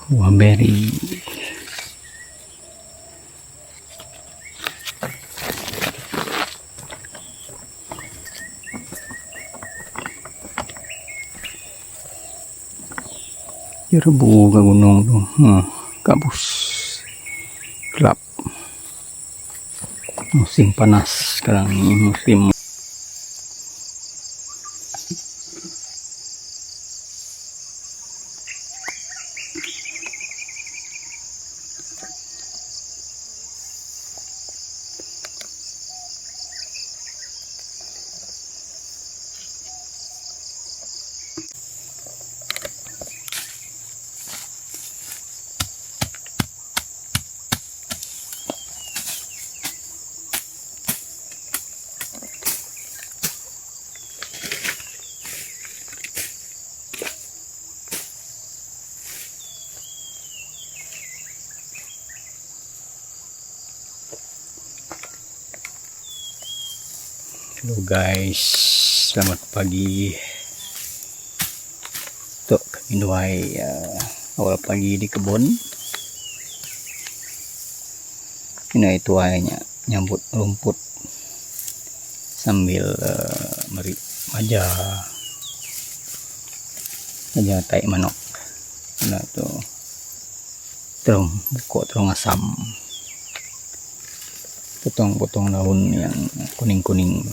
Waberi. Jerbu ke gunung tuh, kabus, gelap. Musim panas sekarang ini, musim. Halo guys, selamat pagi. Untuk kami nuai awal pagi di kebun. Ini itu hanya nyambut rumput sambil maja tai manok. Nah tu terung buka terung asam. Potong-potong daun yang kuning-kuning.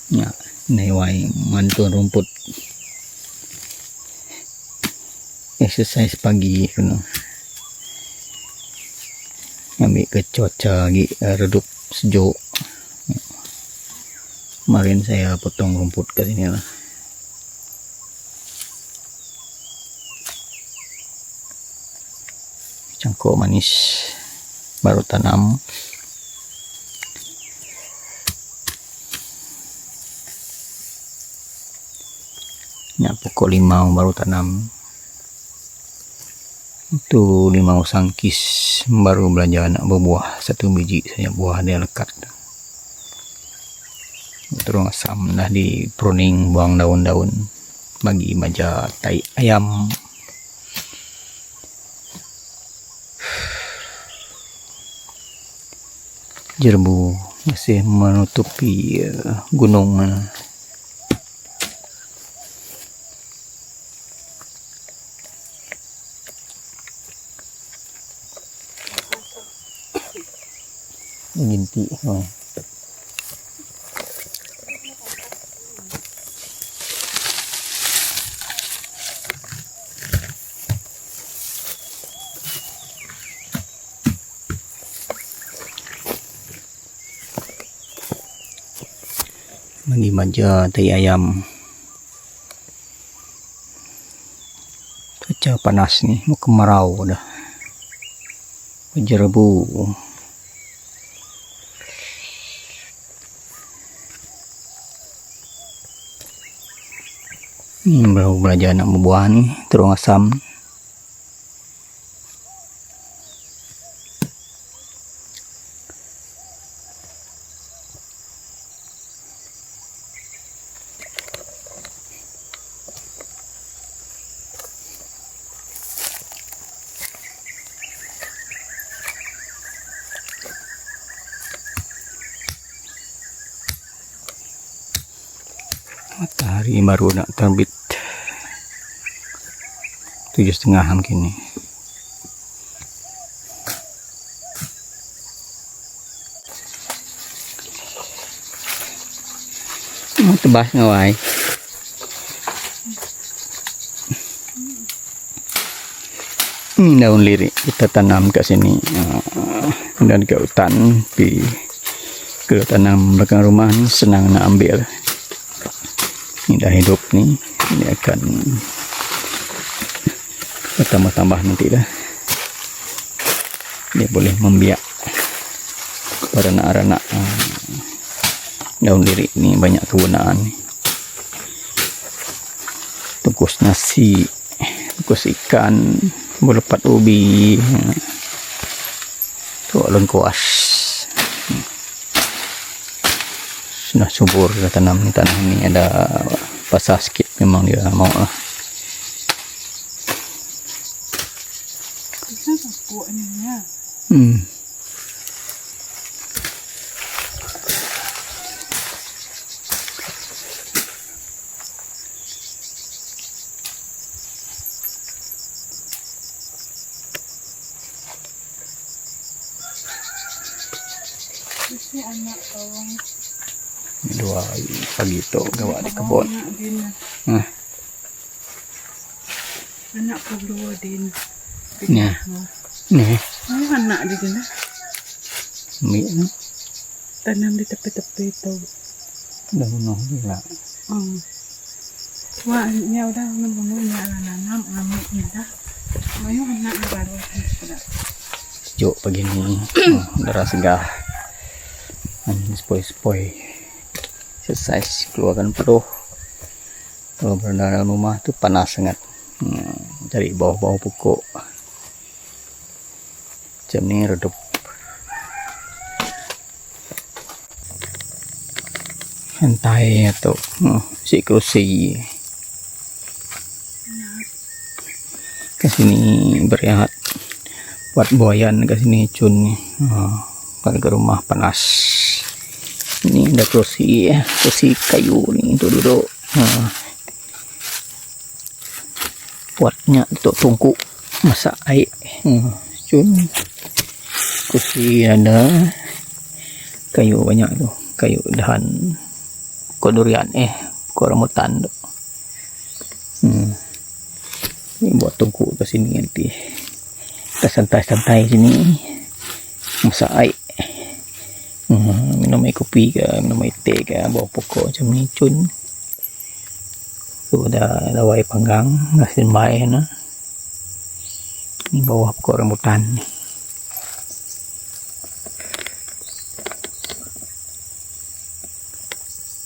Ya, ini mantu rumput. Exercise pagi kuno. Ambil ke cuaca lagi redup sejuk. Kemarin saya potong rumput ke sini lah. Cangkok manis baru tanam. Ya, pokok limau baru tanam. Itu limau sangkis baru belajar nak berbuah, satu biji saja buah dia lekat. Terung asam dah di pruning, buang daun-daun bagi maja tai ayam. Jerbu masih menutupi gunung. Ginti. Bagi maja tai ayam. Cuaca panas nih, mau kemarau dah. Jerbu. Ini baru belajar nak berbuah nih, terung asam. Matahari baru nak terbit, 7:30 mungkin nih. Mau tebas ngawai. Ini daun lirik kita tanam ke sini dan ke hutan, ke tanam belakang rumah ni senang nak ambil. Ini dah hidup nih, ini akan bertambah-tambah nanti dah. Dia boleh membiak pada anak-anak. Daun lirik ni banyak kegunaan. Tungkus nasi, tungkus ikan, berlepat ubi, tu lengkuas. sudah subur tanam ni, tanah ni ada basah sikit memang dia mau lah. Kasi anak kawang Dua pagi tu gawa di kebun. Anak ko dua din. Ni. Ni. Ay, anak di din. Mi. Tanam di tepi-tepi tu. Dah bunuh juga. Wah, niya udah nabunuh niya nanam amik niya. Mayo anak baru sudah. Sejuk pagi ni. Udara segar. Sepoi-sepoi. Exercise, keluarkan peluh. Kalau berada dalam rumah tu panas sangat. Cari bawah-bawah pokok. Macam ni redup. Hentai atau si kerusi. Ke sini berehat. Buat buayan ke sini cun. Balik ke rumah panas. Ini ada kursi kayu ni untuk duduk. Buatnya untuk tungku masak air. Cun. Kursi ada kayu banyak tu, kayu dahan pokok durian, pokok rambutan tu. Ini buat tungku ke sini nanti. Kita santai-santai sini masak air. Minum air kopi ke, minum air teh ke, bawah pokok macam ni cun. Tu dah lawai panggang, dah sembai na. Ni bawah pokok rambutan ni.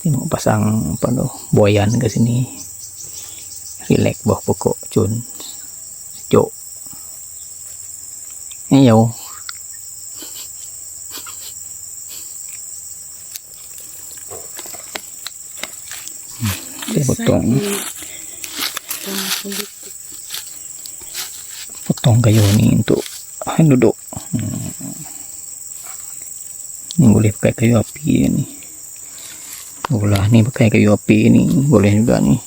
Tengok pasang apa tu, buayan ke sini. Relax bawah pokok cun. Sejuk. Ayo. Potong kayu ni untuk duduk. Ni boleh pakai kayu api ni. Belah ni pakai kayu api ni boleh juga ni.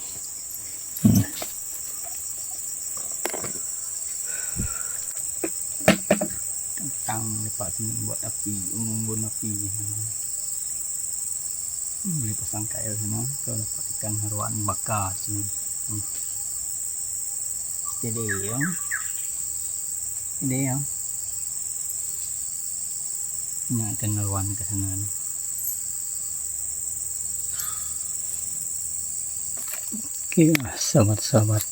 Tentang lepas ni buat api, unggun api. Boleh pasang kail sana ke ikan haruan bakar sini. Steady ya. Steady ya. Ini ikan haruan ke sana. Oke, sahabat-sahabat.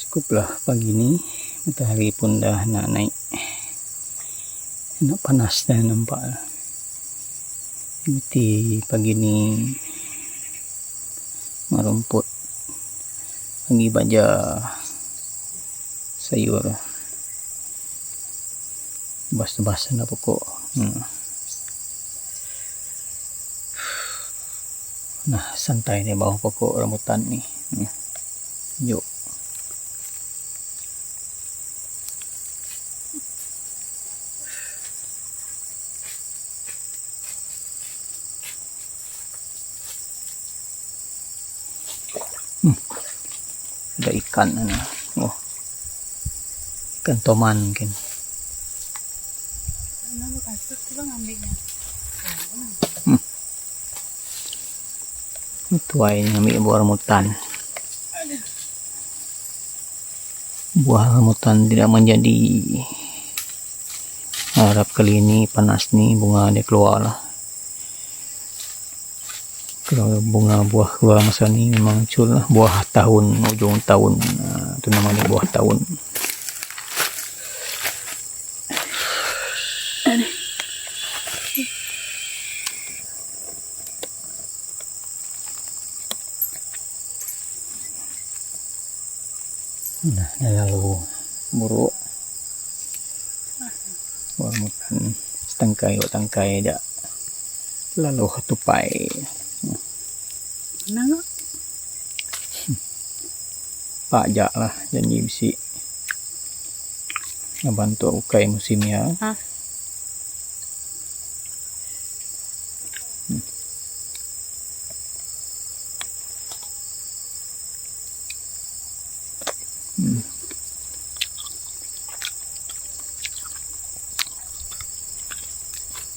Cukuplah pagi ni. Matahari pun dah nak naik. Nak panas dah nampak. Aktiviti pagi ni merumput, pagi baja sayur, tebas-tebas ada pokok. Nah, santai ni bawah pokok rambutan ni. Yuk. Ada ikan ana. Oh. Ikan toman mungkin. Ano ba kasi ito bang ambil niya? Itu air ni ambil buah rambutan. Buah rambutan tidak menjadi. Harap kali ini panas ni bunga dia keluar lah. Kalau bunga buah keluar masa ni memang cul lah. Buah tahun, ujung tahun. Itu namanya buah tahun. Nah, lalu buruk. Buah rambutan setangkai, tangkai dah. lalu tupai Nang pajak lah janji bisi ngebantu ukai musim ya.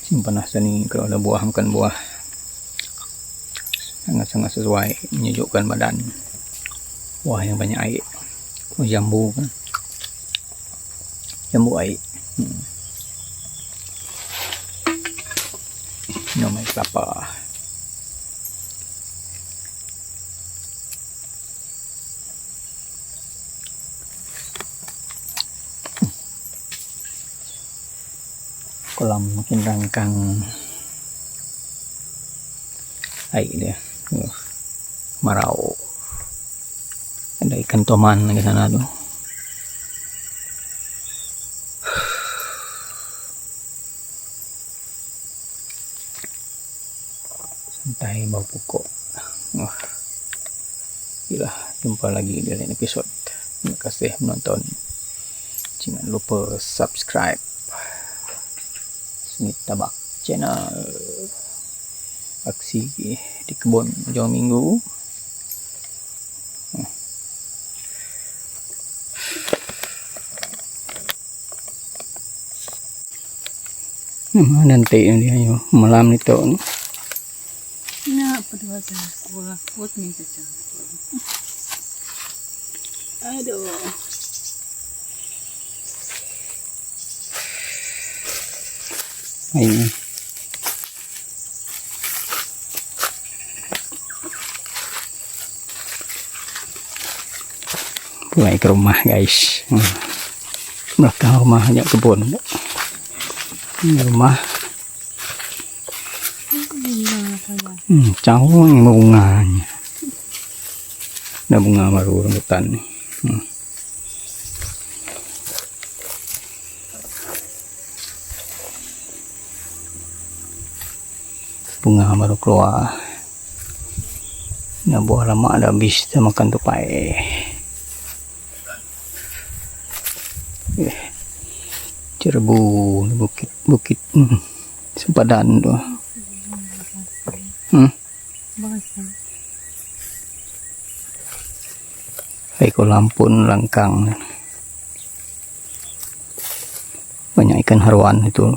Simpan seni kalau ada buah, makan buah sangat-sangat sesuai, menyejukkan badan. Buah yang banyak air, jambu kan, jambu air. Minum air kelapa. Kolam makin rangkang air dia. Marau. Ada ikan toman di sana tuh. Santai bau pokok. Gila, jumpa lagi di lain episode. Terima kasih menonton. Jangan lupa subscribe Sengit Tabak Channel. Aksi di kebun hujung minggu. Nanti dia malam nito ni. na padua sa kuha kot min sa tiyan. Aduh. Ayun. Pulang ke rumah guys. Belakang rumah hanya kebun. Ini rumah. Jauh yang bunganya. Ada bunga baru rambutan nih. Bunga baru keluar. Nah, buah lama ada habis, kita makan tupai. Cerbu di bukit sempadan tuh. Kayak kolam pun langkang. Banyak ikan haruan itu.